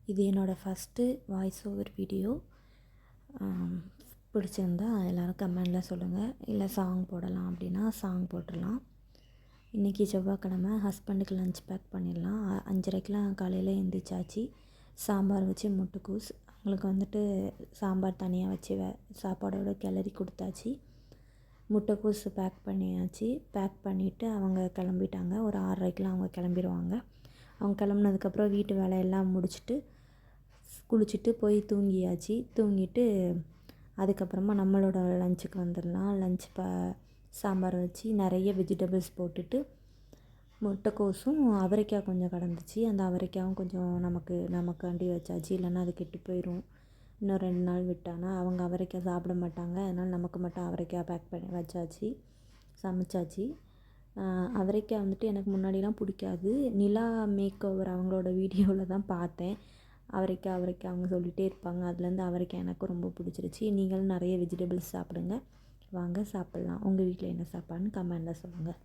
இது என்னோடய first voice over video. பிடிச்சிருந்தா எல்லோரும் கமெண்டில் சொல்லுங்கள். இல்லை சாங் போடலாம் அப்படின்னா சாங் போட்டுடலாம். இன்றைக்கி செவ்வாய்க்கிழமை, ஹஸ்பண்டுக்கு லஞ்ச் பேக் பண்ணிடலாம். 5:30க்கெலாம் காலையில் எழுந்திரிச்சாச்சு. சாம்பார் வச்சு முட்டைக்கோஸ், அவங்களுக்கு வந்துட்டு சாம்பார் தனியாக வச்சு சாப்பாடோட கிளறி கொடுத்தாச்சு. முட்டைக்கோஸ் பேக் பண்ணியாச்சு. பேக் பண்ணிவிட்டு அவங்க கிளம்பிட்டாங்க. ஒரு 6:30க்கெலாம் அவங்க கிளம்பிடுவாங்க. அவங்க கிளம்புனதுக்கப்புறம் வீட்டு வேலையெல்லாம் முடிச்சுட்டு குளிச்சுட்டு போய் தூங்கியாச்சு. தூங்கிட்டு அதுக்கப்புறமா நம்மளோட லஞ்சுக்கு வந்துடலாம். லஞ்ச் சாம்பார் வச்சு நிறைய வெஜிடபிள்ஸ் போட்டுட்டு, முட்டைக்கோஸும் அவரைக்காய் கொஞ்சம் கிடந்துச்சு. அந்த அவரைக்காயும் கொஞ்சம் நமக்காண்டி வச்சாச்சு. இல்லைன்னா அது கெட்டு போயிடும். இன்னும் 2 நாள் விட்டானா அவங்க அவரைக்காய் சாப்பிட மாட்டாங்க. அதனால் நமக்கு மட்டும் அவரைக்காய் பேக் பண்ணி வச்சாச்சு, சமைச்சாச்சு. அவரைக்காய் வந்துட்டு எனக்கு முன்னாடிலாம் பிடிக்காது. நிலா மேக் ஓவர் அவங்களோட வீடியோவில் தான் பார்த்தேன். அவரைக்காய் அவங்க சொல்லிகிட்டே இருப்பாங்க. அதுலேருந்து அவரைக்காய் எனக்கும் ரொம்ப பிடிச்சிருச்சு. நீங்களும் நிறைய வெஜிடபிள்ஸ் சாப்பிடுங்க. வாங்க சாப்பிட்லாம். உங்கள் வீட்டில் என்ன சாப்பாடுன்னு கமெண்டில் சொல்லுங்கள்.